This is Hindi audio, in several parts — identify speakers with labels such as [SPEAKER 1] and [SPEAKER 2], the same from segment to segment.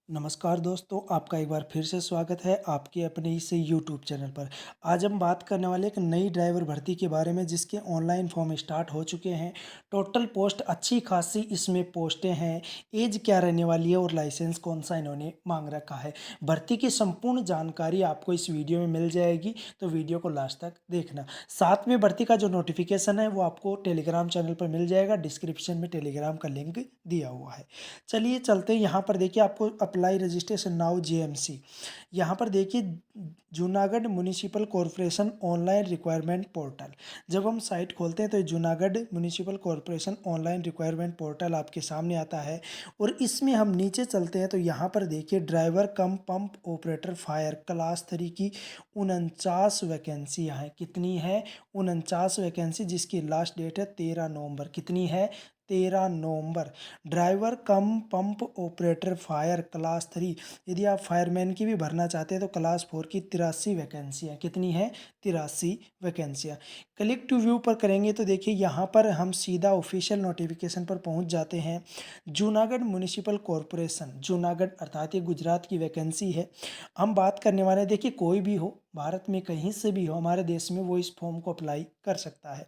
[SPEAKER 1] नमस्कार दोस्तों, आपका एक बार फिर से स्वागत है आपके अपने इस यूट्यूब चैनल पर। आज हम बात करने वाले एक नई ड्राइवर भर्ती के बारे में जिसके ऑनलाइन फॉर्म स्टार्ट हो चुके हैं। टोटल पोस्ट अच्छी खासी इसमें पोस्टें हैं। एज क्या रहने वाली है और लाइसेंस कौन सा इन्होंने मांग रखा है। भर्ती की संपूर्ण जानकारी आपको इस वीडियो में मिल जाएगी, तो वीडियो को लास्ट तक देखना। साथ में भर्ती का जो नोटिफिकेशन है वो आपको टेलीग्राम चैनल पर मिल जाएगा। डिस्क्रिप्शन में टेलीग्राम का लिंक दिया हुआ है। चलिए चलते हैं, यहाँ पर देखिए आपको अप्लाई रजिस्ट्रेशन नाउ जेएमसी। यहाँ पर देखिए Junagadh municipal corporation online requirement portal. जब हम साइट खोलते हैं तो Junagadh municipal corporation online requirement portal आपके सामने आता है और इसमें हम नीचे चलते हैं तो यहाँ पर देखिए driver cum pump operator fire class 3 की 49 वैकेंसियाँ हैं। कितनी है? 49 वैकेंसी, जिसकी लास्ट डेट है 13 नवंबर। कितनी है? 13 नवंबर। Driver cum pump operator fire class 3। यदि आप फायरमैन की भी भरना चाहते हैं तो क्लास 4 की 83 वैकेंसियाँ। कितनी है? 83 वैकेंसियाँ। क्लिक टू व्यू पर करेंगे तो देखिए यहाँ पर हम सीधा ऑफिशियल नोटिफिकेशन पर पहुँच जाते हैं। जूनागढ़ म्युनिसिपल कॉरपोरेशन जूनागढ़, अर्थात ये गुजरात की वैकेंसी है। हम बात करने वाले हैं, देखिए कोई भी हो, भारत में कहीं से भी हो हमारे देश में, वो इस फॉर्म को अप्लाई कर सकता है।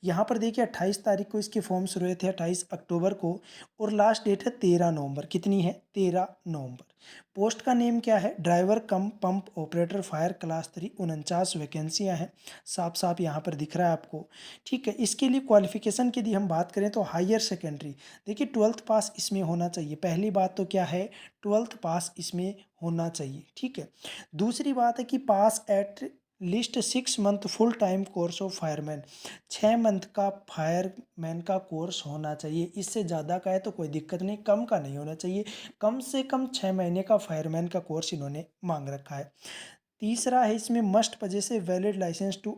[SPEAKER 1] यहाँ पर देखिए 28 तारीख को इसके फॉर्म शुरू हुए थे, 28 अक्टूबर को, और लास्ट डेट है 13 नवंबर। कितनी है? 13 नवंबर। पोस्ट का नेम क्या है? Driver cum pump operator fire class 3। 49 वैकेंसियाँ हैं, साफ साफ यहाँ पर दिख रहा है आपको। ठीक है, इसके लिए क्वालिफिकेशन की यदि हम बात करें तो हायर सेकेंडरी, देखिए 12th पास इसमें होना चाहिए। पहली बात तो क्या है? 12th पास इसमें होना चाहिए। ठीक है, दूसरी बात है कि pass at least 6 month full time course of fireman. 6 month का फायरमैन का कोर्स होना चाहिए। इससे ज़्यादा का है तो कोई दिक्कत नहीं, कम का नहीं होना चाहिए। कम से कम 6 महीने का फायरमैन का कोर्स इन्होंने मांग रखा है। तीसरा है इसमें must possess a valid licence to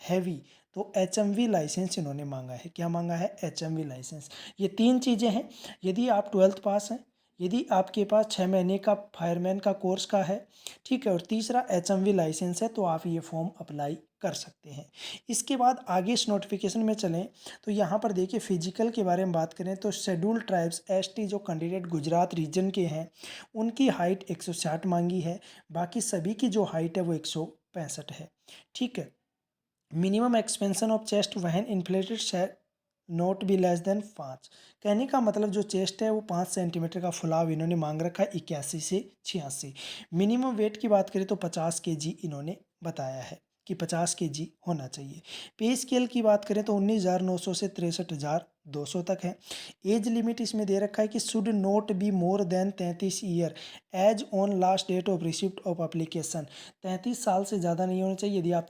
[SPEAKER 1] heavy, तो एचएमवी लाइसेंस इन्होंने मांगा है। क्या मांगा है? HMV licence. ये तीन चीज़ें हैं। यदि आप 12th पास हैं, यदि आपके पास 6 महीने का फायरमैन का कोर्स का है, ठीक है, और तीसरा एचएमवी लाइसेंस है, तो आप ये फॉर्म अप्लाई कर सकते हैं। इसके बाद आगे इस नोटिफिकेशन में चलें तो यहाँ पर देखिए फिजिकल के बारे में बात करें तो शेड्यूल्ड ट्राइब्स एसटी जो कैंडिडेट गुजरात रीजन के हैं उनकी हाइट 160 मांगी है। बाकी सभी की जो हाइट है वो 165 है। ठीक है, मिनिमम एक्सपेंशन ऑफ चेस्ट वहन inflated note be less than 5। कहने का मतलब जो चेस्ट है वो 5 सेंटीमीटर का फुलाव इन्होंने मांग रखा है, 81 से 86। मिनिमम वेट की बात करें तो 50 केजी इन्होंने बताया है कि 50 केजी होना चाहिए। पे स्केल की बात करें तो 19,900 से 63,200 तक है। एज लिमिट इसमें दे रखा है कि should not be more than 33 year age on last date of receipt of application. 33 साल से ज़्यादा नहीं होना चाहिए। यदि आप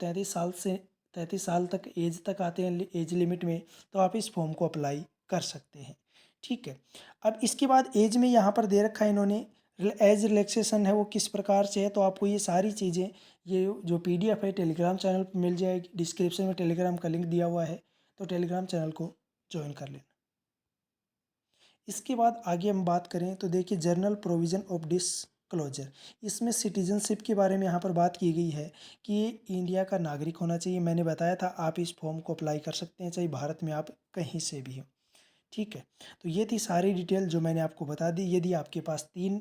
[SPEAKER 1] 33 साल तक एज तक आते हैं एज लिमिट में, तो आप इस फॉर्म को अप्लाई कर सकते हैं। ठीक है, अब इसके बाद एज में यहाँ पर दे रखा है इन्होंने एज रिलैक्सेशन है वो किस प्रकार से है, तो आपको ये सारी चीज़ें, ये जो पीडीएफ है टेलीग्राम चैनल पर मिल जाएगी। डिस्क्रिप्शन में टेलीग्राम का लिंक दिया हुआ है, तो टेलीग्राम चैनल को ज्वाइन कर लेना। इसके बाद आगे हम बात करें तो देखिए जर्नल प्रोविज़न ऑफ डिस्क्लोजर। इसमें सिटीजनशिप के बारे में यहाँ पर बात की गई है कि ये इंडिया का नागरिक होना चाहिए। मैंने बताया था आप इस फॉर्म को अप्लाई कर सकते हैं चाहे भारत में आप कहीं से भी हो। ठीक है, तो ये थी सारी डिटेल जो मैंने आपको बता दी। यदि आपके पास 3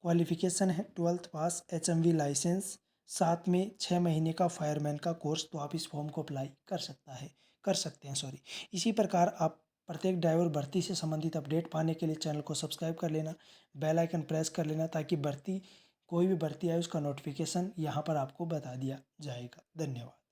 [SPEAKER 1] क्वालिफिकेशन है, 12th पास, एचएमवी लाइसेंस, साथ में 6 महीने का फायरमैन का कोर्स, तो आप इस फॉर्म को अप्लाई कर सकते हैं सॉरी। इसी प्रकार आप प्रत्येक ड्राइवर भर्ती से संबंधित अपडेट पाने के लिए चैनल को सब्सक्राइब कर लेना, बेल आइकन प्रेस कर लेना, ताकि कोई भी भर्ती आए उसका नोटिफिकेशन यहाँ पर आपको बता दिया जाएगा। धन्यवाद।